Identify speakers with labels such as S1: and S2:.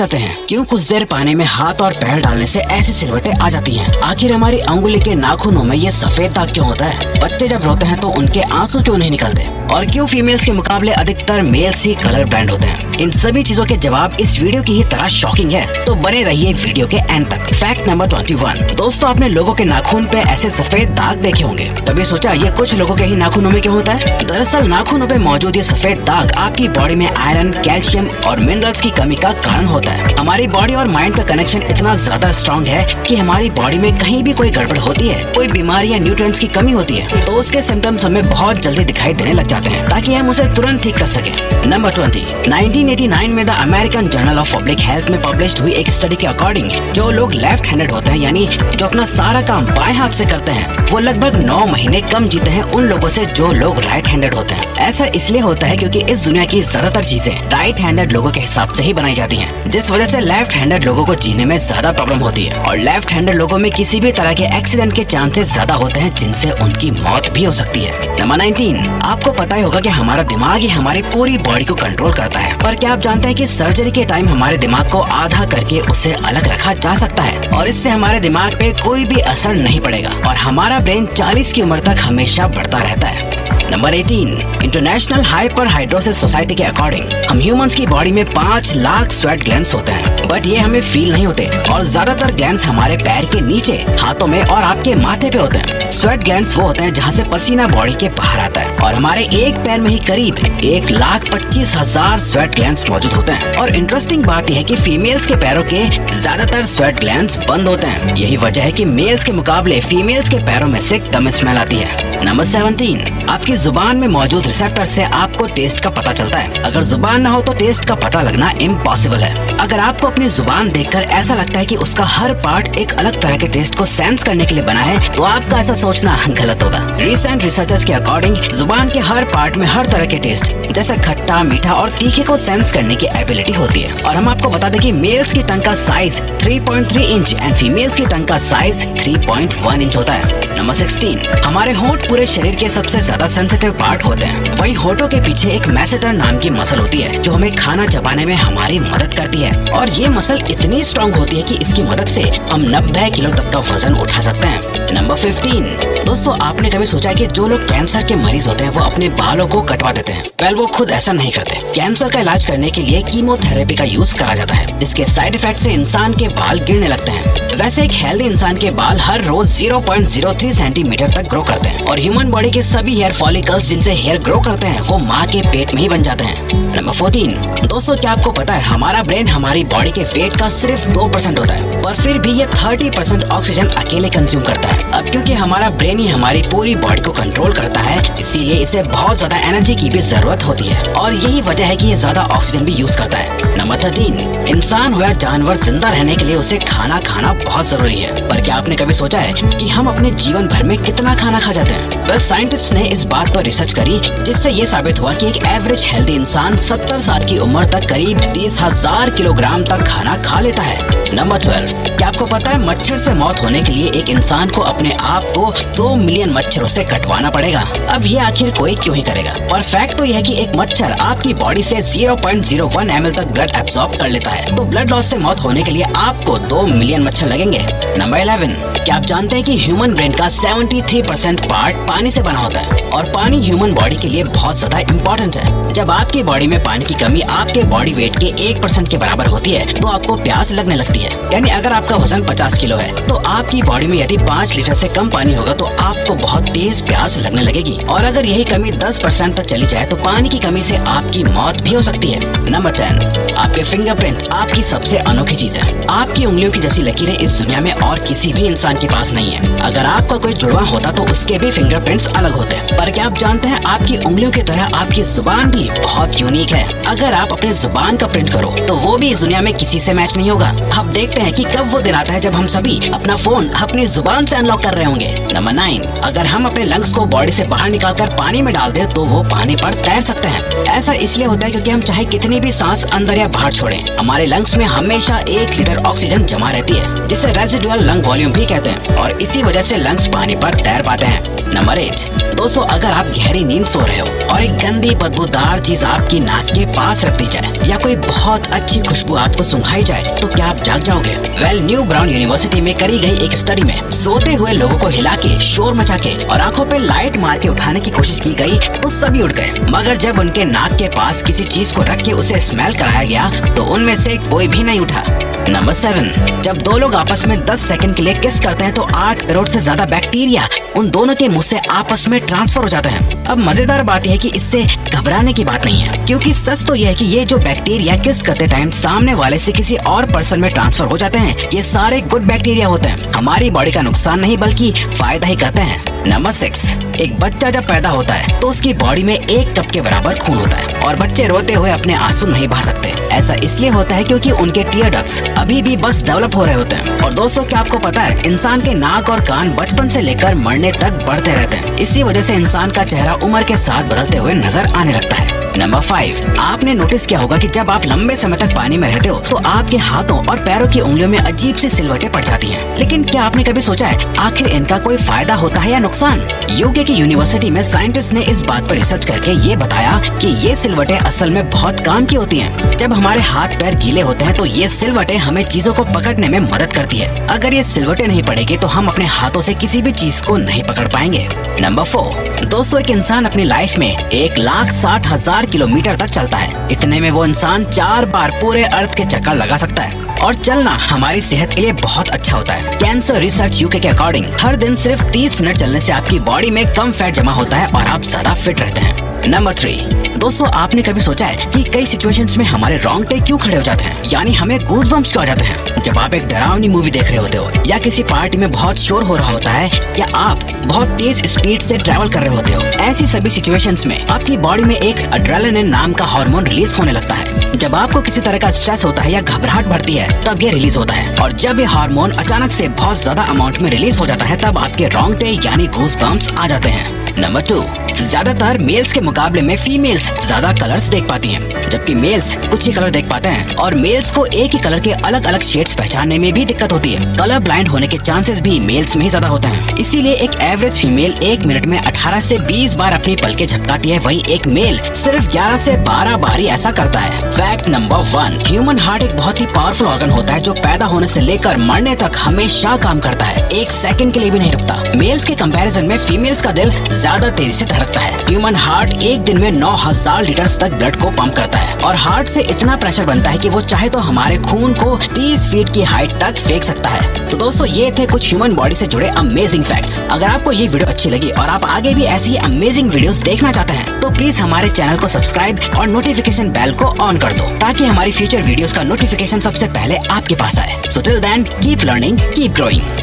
S1: जाते हैं। क्यों कुछ देर पानी में हाथ और पैर डालने से ऐसी सिलवटें आ जाती हैं? आखिर हमारी अंगुली के नाखूनों में ये सफेद दाग क्यों होता है? बच्चे जब रोते हैं तो उनके आंसू क्यों नहीं निकलते? और क्यों फीमेल्स के मुकाबले अधिकतर मेल्स ही कलर ब्लाइंड होते हैं? इन सभी चीजों के जवाब इस वीडियो की ही तरह शॉकिंग है, तो बने रहिए वीडियो के एंड तक। Fact number 21। दोस्तों, आपने लोगों के नाखून पे ऐसे सफेद दाग देखे होंगे। तभी सोचा ये कुछ लोगों के ही नाखूनों में क्यों होता है? दरअसल नाखूनों पे मौजूद ये सफेद दाग आपकी बॉडी में आयरन, कैल्शियम और मिनरल्स की कमी का कारण होता है। हमारी बॉडी और माइंड का कनेक्शन इतना ज्यादा स्ट्रॉन्ग है कि हमारी बॉडी में कहीं भी कोई गड़बड़ होती है, कोई बीमारी या न्यूट्रिएंट्स की कमी होती है, तो उसके सिम्टम्स हमें बहुत जल्दी दिखाई देने लग जाते हैं, ताकि हम उसे तुरंत ठीक कर सकें। नंबर 20। 1989 में the American journal of public health में पब्लिश्ड हुई एक स्टडी के अकॉर्डिंग जो लोग लेफ्ट हैंडेड होते हैं, यानी जो अपना सारा काम बाएं हाथ से करते हैं, वो लगभग 9 महीने कम जीते हैं उन लोगों से जो लोग राइट हैंडेड होते हैं। ऐसा इसलिए होता है क्योंकि इस दुनिया की ज्यादातर चीजें राइट हैंडेड लोगों के हिसाब से ही बनाई जाती हैं, जिस वजह से लेफ्ट हैंडेड लोगों को जीने में ज्यादा प्रॉब्लम होती है। और लेफ्ट हैंडेड लोगों में किसी भी तरह के एक्सीडेंट के चांसेस ज्यादा होते हैं, जिनसे उनकी मौत भी हो सकती है। नंबर 19। आपको पता ही होगा कि हमारा दिमाग ही हमारी पूरी बॉडी को कंट्रोल करता है, पर क्या आप जानते हैं कि सर्जरी के टाइम हमारे दिमाग को आधा करके उसे अलग रखा जा सकता है और इससे हमारे दिमाग पे कोई भी असर नहीं पड़ेगा और हमारा ब्रेन 40 की उम्र तक हमेशा बढ़ता रहता है। Number 18। International hyper hidrosis society के अकॉर्डिंग हम ह्यूमंस की बॉडी में 5 लाख स्वेट ग्लैंड्स होते हैं, बट ये हमें फील नहीं होते और ज्यादातर ग्लैंड्स हमारे पैर के नीचे, हाथों में और आपके माथे पे होते हैं। स्वेट ग्लैंड्स वो होते हैं जहाँ से पसीना बॉडी के बाहर आता है और हमारे एक पैर में ही करीब 1,25,000 स्वेट ग्लैंड्स मौजूद होते हैं। और इंटरेस्टिंग बात यह है कि फीमेल्स के पैरों के ज्यादातर स्वेट ग्लैंड्स बंद होते हैं। यही वजह है कि मेल्स के मुकाबले फीमेल्स के पैरों में से कम स्मेल आती है। नंबर 17। आपकी जुबान में मौजूद रिसेप्टर से आपको टेस्ट का पता चलता है। अगर जुबान न हो तो टेस्ट का पता लगना इम्पॉसिबल है। अगर आपको अपनी जुबान देखकर ऐसा लगता है कि उसका हर पार्ट एक अलग तरह के टेस्ट को सेंस करने के लिए बना है, तो आपका ऐसा सोचना गलत होगा। रिसेंट रिसर्चर्स के अकॉर्डिंग जुबान के हर पार्ट में हर तरह के टेस्ट जैसे खट्टा, मीठा और तीखे को सेंस करने की एबिलिटी होती है। और हम आपको बता दें कि मेल्स की टंग का साइज 3.3 इंच एंड फीमेल्स की टंग का साइज 3.1 इंच होता है। नंबर 16। हमारे होंठ पूरे शरीर के सबसे ज्यादा सेंसिटिव पार्ट होते हैं। वहीं होठों के पीछे एक मैसेटर नाम की मसल होती है जो हमें खाना चबाने में हमारी मदद करती है और ये मसल इतनी स्ट्रॉन्ग होती है कि इसकी मदद से हम 90 किलो तक का वजन उठा सकते हैं। नंबर 15। दोस्तों, आपने कभी सोचा है कि जो लोग कैंसर के मरीज होते हैं वो अपने बालों को कटवा देते हैं? वेल, वो खुद ऐसा नहीं करते। कैंसर का इलाज करने के लिए कीमोथेरेपी का यूज करा जाता है, जिसके साइड इफेक्ट से इंसान के बाल गिरने लगते हैं। वैसे एक हेल्दी इंसान के बाल हर रोज 0.03 सेंटीमीटर तक ग्रो करते हैं और ह्यूमन बॉडी के सभी हेयर फॉलिकल्स जिनसे हेयर ग्रो करते हैं वो माँ के पेट में ही बन जाते हैं। नंबर 14। दोस्तों, क्या आपको पता है हमारा ब्रेन हमारी बॉडी के वेट का सिर्फ 2% होता है, पर फिर भी ये 30% ऑक्सीजन अकेले कंज्यूम करता है। अब क्योंकि हमारा ब्रेन ही हमारी पूरी बॉडी को कंट्रोल करता है, इसीलिए इसे बहुत ज्यादा एनर्जी की भी जरूरत होती है और यही वजह है कि ये ज्यादा ऑक्सीजन भी यूज करता है। नंबर 13। इंसान हो या जानवर, जिंदा रहने के लिए उसे खाना खाना बहुत जरूरी है, पर क्या आपने कभी सोचा है कि हम अपने जीवन भर में कितना खाना खा जाते हैं? वेल, साइंटिस्ट ने इस बात पर रिसर्च करी जिससे ये साबित हुआ कि एक एवरेज हेल्दी इंसान 70 साल की उम्र तक करीब 30,000 किलोग्राम तक खाना खा लेता है। नंबर 12। क्या आपको पता है मच्छर से मौत होने के लिए एक इंसान को अपने आप को 2 मिलियन मच्छरों से कटवाना पड़ेगा? अब ये आखिर कोई क्यों ही करेगा? पर फैक्ट तो यह है कि एक मच्छर आपकी बॉडी से 0.01 ml तक ब्लड एब्सॉर्ब कर लेता है, तो ब्लड लॉस से मौत होने के लिए आपको 2 मिलियन मच्छर लगेंगे। नंबर 11। क्या आप जानते हैं कि ह्यूमन ब्रेन का 73% पार्ट पानी से बना होता है और पानी ह्यूमन बॉडी के लिए बहुत ज्यादा इम्पोर्टेंट है। जब आपकी बॉडी में पानी की कमी आपके बॉडी वेट के 1% के बराबर होती है तो आपको प्यास लगने लगती है। यानी अगर आपका वजन 50 किलो है तो आपकी बॉडी में यदि 5 लीटर से कम पानी होगा तो आपको बहुत तेज प्यास लगने लगेगी और अगर यही कमी 10% तक चली जाए तो पानी की कमी से आपकी मौत भी हो सकती है। नंबर 10। आपके फिंगरप्रिंट आपकी सबसे अनोखी चीज है। आपकी उंगलियों की जैसी लकीरें इस दुनिया में और किसी भी इंसान के पास नहीं है। अगर आपका कोई जुड़वा होता तो उसके भी फिंगरप्रिंट्स अलग होते हैं, पर क्या आप जानते हैं आपकी उंगलियों की तरह आपकी जुबान भी बहुत यूनिक है। अगर आप अपनी जुबान का प्रिंट करो तो वो भी इस दुनिया में किसी से मैच नहीं होगा। अब देखते हैं कि कब वो दिन आता है जब हम सभी अपना फोन अपनी जुबान से अनलॉक कर रहे होंगे। नंबर 9। अगर हम अपने लंग्स को बॉडी से बाहर निकालकर पानी में डाल दें तो वो पानी पर तैर सकते हैं। ऐसा इसलिए होता है क्योंकि हम चाहे कितनी भी सांस अंदर या बाहर छोड़ें, हमारे लंग्स में हमेशा 1 लीटर ऑक्सीजन जमा रहती है, जिसे रेजिडुअल लंग वॉल्यूम भी कहते हैं और इसी वजह से लंग्स पानी पर तैर पाते हैं। नंबर 8, दोस्तों अगर आप गहरी नींद सो रहे हो और एक गंदी बदबूदार चीज आपकी नाक के पास रख दी जाए या कोई बहुत अच्छी खुशबू आपको सुंघाई जाए तो क्या आप जाग जाओगे? न्यू ब्राउन यूनिवर्सिटी में करी गई एक स्टडी में सोते हुए लोगों को हिला के, शोर मचा के और आंखों पे लाइट मार के उठाने की कोशिश की गई तो सभी उठ गए, मगर जब उनके नाक के पास किसी चीज को रख के उसे स्मेल कराया गया तो उनमें से कोई भी नहीं उठा। नंबर 7, जब दो लोग आपस में 10 सेकंड के लिए किस करते हैं तो 8 करोड़ से ज्यादा बैक्टीरिया उन दोनों के मुंह से आपस में ट्रांसफर हो जाते हैं। अब मजेदार बात यह है कि इससे घबराने की बात नहीं है, क्योंकि सच तो यह है कि ये जो बैक्टीरिया किस करते टाइम सामने वाले से किसी और पर्सन में ट्रांसफर हो जाते हैं, ये सारे गुड बैक्टीरिया होते हैं, हमारी बॉडी का नुकसान नहीं बल्कि फायदा ही करते हैं। नंबर 6, एक बच्चा जब पैदा होता है तो उसकी बॉडी में 1 कप के बराबर खून होता है और बच्चे रोते हुए अपने आंसू नहीं बहा सकते। ऐसा इसलिए होता है क्योंकि उनके टीयर डक्ट्स अभी भी बस डेवलप हो रहे होते हैं। और दोस्तों क्या आपको पता है, इंसान के नाक और कान बचपन से लेकर मरने तक बढ़ते रहते हैं। इसी वजह से इंसान का चेहरा उम्र के साथ बदलते हुए नजर आने लगता है। नंबर 5, आपने नोटिस किया होगा कि जब आप लंबे समय तक पानी में रहते हो तो आपके हाथों और पैरों की उंगलियों में अजीब सी सिलवटें पड़ जाती हैं। लेकिन क्या आपने कभी सोचा है आखिर इनका कोई फायदा होता है या नुकसान? यूके की यूनिवर्सिटी में साइंटिस्ट ने इस बात पर रिसर्च करके ये बताया कि ये सिलवटें असल में बहुत काम की होती हैं। जब हमारे हाथ पैर गीले होते हैं तो ये सिलवटें हमें चीजों को पकड़ने में मदद करती है। अगर ये सिलवटें नहीं पड़ेगी तो हम अपने हाथों से किसी भी चीज को नहीं पकड़ पाएंगे। नंबर 4, दोस्तों एक इंसान अपनी लाइफ में 1,60,000 किलोमीटर तक चलता है। इतने में वो इंसान 4 बार पूरे अर्थ के चक्कर लगा सकता है। और चलना हमारी सेहत के लिए बहुत अच्छा होता है। कैंसर रिसर्च यूके के अकॉर्डिंग हर दिन सिर्फ 30 मिनट चलने से आपकी बॉडी में कम फैट जमा होता है और आप ज्यादा फिट रहते हैं। नंबर 3, दोस्तों आपने कभी सोचा है कि कई सिचुएशंस में हमारे रोंगटे क्यों खड़े हो जाते हैं, यानी हमें गूज़बम्प्स क्यों आ जाते हैं? जब आप एक डरावनी मूवी देख रहे होते हो या किसी पार्टी में बहुत शोर हो रहा होता है या आप बहुत तेज स्पीड से ट्रैवल कर रहे होते हो, ऐसी सभी सिचुएशंस में आपकी बॉडी में एक एड्रेनालिन नाम का हार्मोन रिलीज होने लगता है। जब आपको किसी तरह का स्ट्रेस होता है या घबराहट बढ़ती है तब ये रिलीज होता है, और जब ये हार्मोन अचानक से बहुत ज्यादा अमाउंट में रिलीज हो जाता है तब आपके रोंगटे यानी गूज़बम्प्स आ जाते हैं। नंबर 2, ज्यादातर मेल्स के मुकाबले में फीमेल्स ज्यादा कलर्स देख पाती हैं, जबकि मेल्स कुछ ही कलर देख पाते हैं और मेल्स को एक ही कलर के अलग अलग शेड्स पहचानने में भी दिक्कत होती है। कलर ब्लाइंड होने के चांसेस भी मेल्स में ही ज्यादा होते हैं। इसीलिए एक एवरेज फीमेल 1 मिनट में 18 से 20 बार अपनी पलकें झपकाती है, वहीं एक मेल सिर्फ 11 से 12 बार ही ऐसा करता है। फैक्ट नंबर 1, ह्यूमन हार्ट एक बहुत ही पावरफुल ऑर्गन होता है जो पैदा होने से लेकर मरने तक हमेशा काम करता है, 1 सेकंड के लिए भी नहीं रुकता। मेल्स के कंपैरिजन में फीमेल्स का दिल ज्यादा तेजी से धड़कता है। ह्यूमन हार्ट एक दिन में 9,000 लीटर तक ब्लड को पंप करता है और हार्ट से इतना प्रेशर बनता है कि वो चाहे तो हमारे खून को 30 फीट की हाइट तक फेंक सकता है। तो दोस्तों ये थे कुछ ह्यूमन बॉडी से जुड़े अमेजिंग फैक्ट्स। अगर आपको ये वीडियो अच्छी लगी और आप आगे भी ऐसी अमेजिंग वीडियोस देखना चाहते हैं तो प्लीज हमारे चैनल को सब्सक्राइब और नोटिफिकेशन बेल को ऑन कर दो ताकि हमारी फ्यूचर वीडियोस का नोटिफिकेशन सबसे पहले आपके पास आए। So till then keep learning, keep growing.